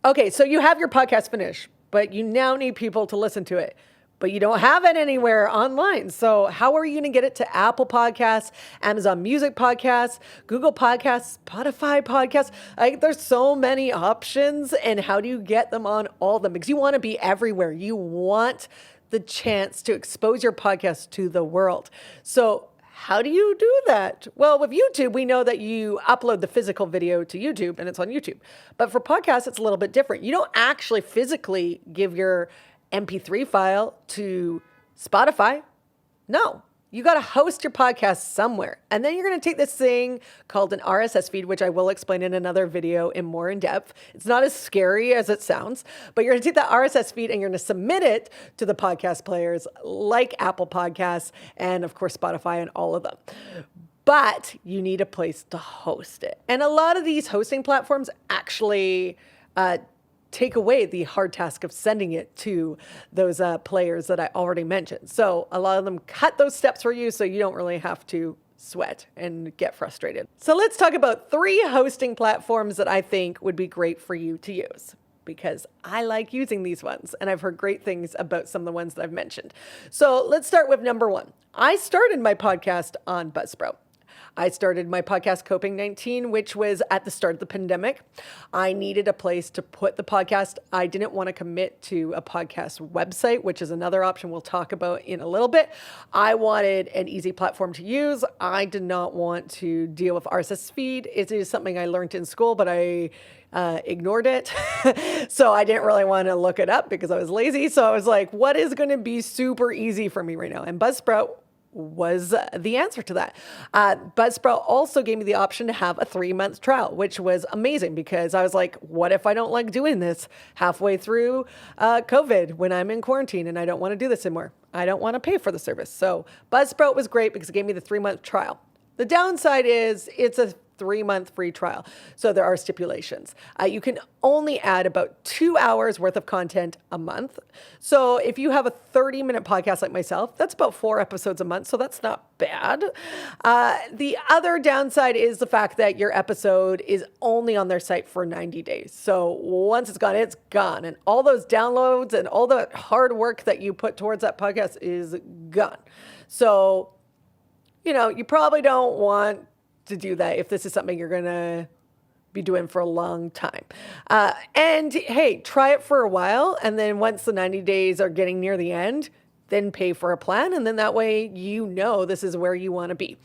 Okay, so you have your podcast finished, but you now need people to listen to it. But you don't have it anywhere online. So how are you going to get it to Apple Podcasts, Amazon Music Podcasts, Google Podcasts, Spotify Podcasts? Like, there's so many options. And how do you get them on all of them? Because you want to be everywhere. You want the chance to expose your podcast to the world. So how do you do that? Well, with YouTube, we know that you upload the physical video to YouTube and it's on YouTube. But for podcasts, it's a little bit different. You don't actually physically give your MP3 file to Spotify. No, you got to host your podcast somewhere. And then you're going to take this thing called an RSS feed, which I will explain in another video in more in depth. It's not as scary as it sounds, but you're going to take that RSS feed and you're going to submit it to the podcast players like Apple Podcasts and of course Spotify and all of them. But you need a place to host it. And a lot of these hosting platforms actually take away the hard task of sending it to those players that I already mentioned. So a lot of them cut those steps for you so you don't really have to sweat and get frustrated. So let's talk about 3 hosting platforms that I think would be great for you to use, because I like using these ones and I've heard great things about some of the ones that I've mentioned. So let's start with number 1. I started my podcast on Buzzsprout. I started my podcast Coping-19, which was at the start of the pandemic. I needed a place to put the podcast. I didn't want to commit to a podcast website, which is another option we'll talk about in a little bit. I wanted an easy platform to use. I did not want to deal with RSS feed. It is something I learned in school, but I ignored it. So I didn't really want to look it up because I was lazy. So I was like, what is going to be super easy for me right now? And Buzzsprout was the answer to that. Buzzsprout also gave me the option to have a 3-month trial, which was amazing because I was like, what if I don't like doing this halfway through COVID when I'm in quarantine and I don't want to do this anymore? I don't want to pay for the service. So Buzzsprout was great because it gave me the 3-month trial. The downside is it's a 3-month free trial. So there are stipulations. You can only add about 2 hours worth of content a month. So if you have a 30-minute podcast like myself, that's about 4 episodes a month. So that's not bad. The other downside is the fact that your episode is only on their site for 90 days. So once it's gone, it's gone. And all those downloads and all the hard work that you put towards that podcast is gone. So, you probably don't want to do that if this is something you're going to be doing for a long time. And hey, try it for a while. And then once the 90 days are getting near the end, then pay for a plan. And then that way, this is where you want to be.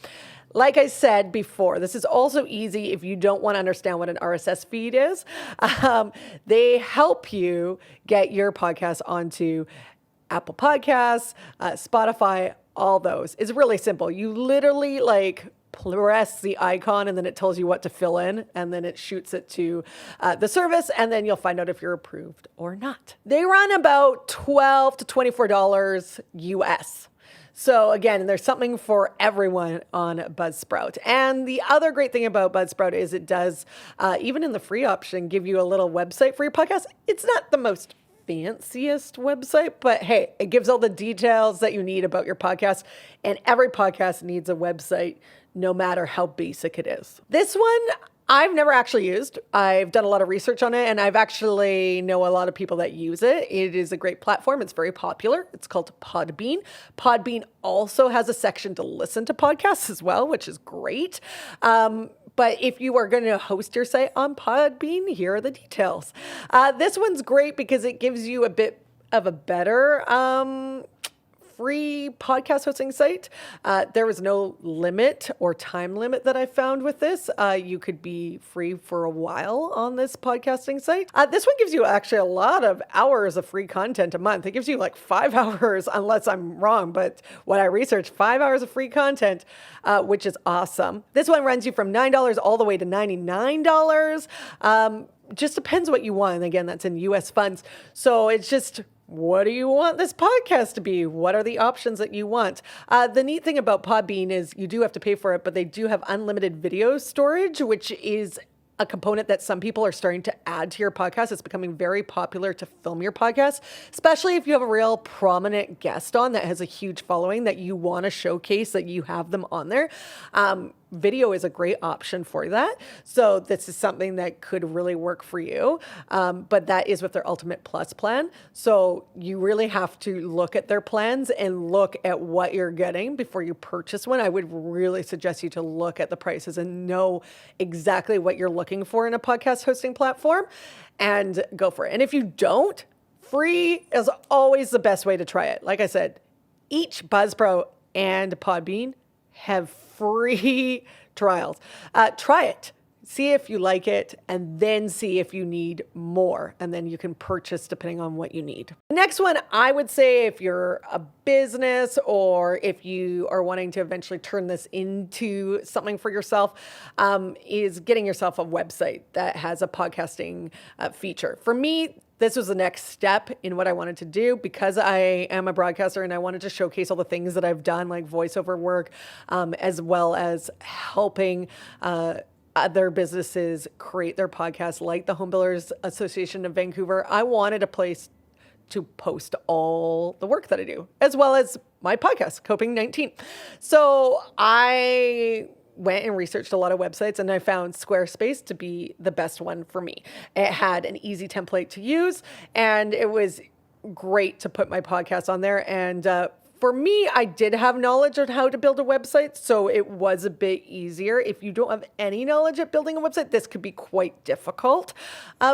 Like I said before, this is also easy if you don't want to understand what an RSS feed is. They help you get your podcast onto Apple Podcasts, Spotify, all those. It's really simple. You literally press the icon and then it tells you what to fill in and then it shoots it to the service and then you'll find out if you're approved or not. They run about $12 to $24 US. So again, there's something for everyone on Buzzsprout. And the other great thing about Buzzsprout is it does, even in the free option, give you a little website for your podcast. It's not the most fanciest website, but hey, it gives all the details that you need about your podcast, and every podcast needs a website no matter how basic it is. This one I've never actually used. I've done a lot of research on it and I've actually know a lot of people that use it. It is a great platform. It's very popular. It's called Podbean. Podbean also has a section to listen to podcasts as well, which is great. But if you are going to host your site on Podbean, here are the details. This one's great because it gives you a bit of a better free podcast hosting site. There was no limit or time limit that I found with this. You could be free for a while on this podcasting site. This one gives you actually a lot of hours of free content a month. It gives you 5 hours, unless I'm wrong, but when I researched, 5 hours of free content, which is awesome. This one runs you from $9 all the way to $99. Just depends what you want. And again, that's in US funds. So it's just, what do you want this podcast to be? What are the options that you want? The neat thing about Podbean is you do have to pay for it, but they do have unlimited video storage, which is a component that some people are starting to add to your podcast. It's becoming very popular to film your podcast, especially if you have a real prominent guest on that has a huge following that you want to showcase that you have them on there. video is a great option for that. So this is something that could really work for you. But that is with their Ultimate Plus plan. So you really have to look at their plans and look at what you're getting before you purchase one. I would really suggest you to look at the prices and know exactly what you're looking for in a podcast hosting platform and go for it. And if you don't, free is always the best way to try it. Like I said, each Buzzsprout and Podbean have free trials. Try it. See if you like it, and then see if you need more. And then you can purchase depending on what you need. The next one, I would say if you're a business or if you are wanting to eventually turn this into something for yourself, is getting yourself a website that has a podcasting feature. For me, this was the next step in what I wanted to do because I am a broadcaster and I wanted to showcase all the things that I've done, like voiceover work, as well as helping other businesses create their podcasts, like the Home Builders Association of Vancouver. I wanted a place to post all the work that I do, as well as my podcast, Coping 19. So I went and researched a lot of websites, and I found Squarespace to be the best one for me. It had an easy template to use, and it was great to put my podcast on there. And for me, I did have knowledge on how to build a website, so it was a bit easier. If you don't have any knowledge of building a website, this could be quite difficult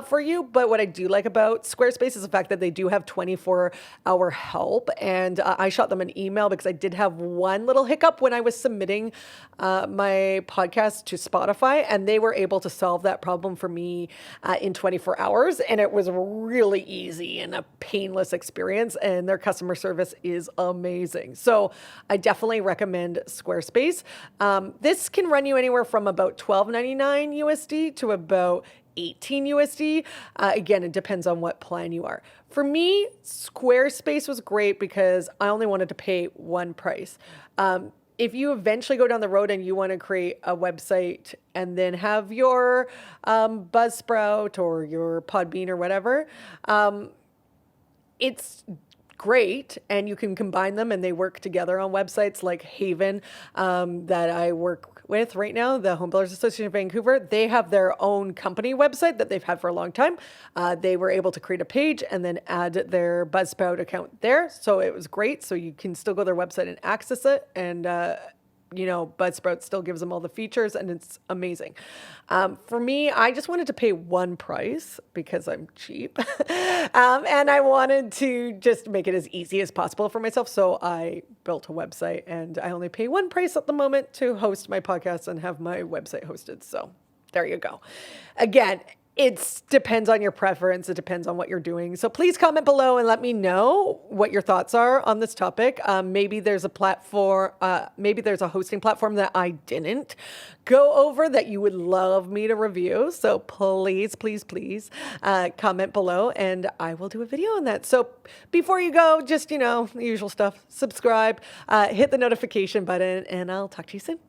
for you. But what I do like about Squarespace is the fact that they do have 24-hour help. And I shot them an email because I did have one little hiccup when I was submitting my podcast to Spotify, and they were able to solve that problem for me in 24 hours. And it was really easy and a painless experience, and their customer service is amazing. So I definitely recommend Squarespace. This can run you anywhere from about $12.99 USD to about $18 USD. Again, it depends on what plan you are. For me, Squarespace was great because I only wanted to pay one price. If you eventually go down the road and you want to create a website and then have your Buzzsprout or your Podbean or whatever, it's great, and you can combine them and they work together on websites like Haven that I work with right now, the Home Builders Association of Vancouver. They have their own company website that they've had for a long time. They were able to create a page and then add their Buzzsprout account there. So it was great. So you can still go to their website and access it, and Buzzsprout still gives them all the features, and it's amazing. For me, I just wanted to pay one price because I'm cheap. And I wanted to just make it as easy as possible for myself. So I built a website, and I only pay one price at the moment to host my podcast and have my website hosted. So there you go. Again, it depends on your preference. It depends on what you're doing. So please comment below and let me know what your thoughts are on this topic. Maybe there's a platform, maybe there's a hosting platform that I didn't go over that you would love me to review. So please, please, please comment below and I will do a video on that. So before you go, just, the usual stuff, subscribe, hit the notification button, and I'll talk to you soon.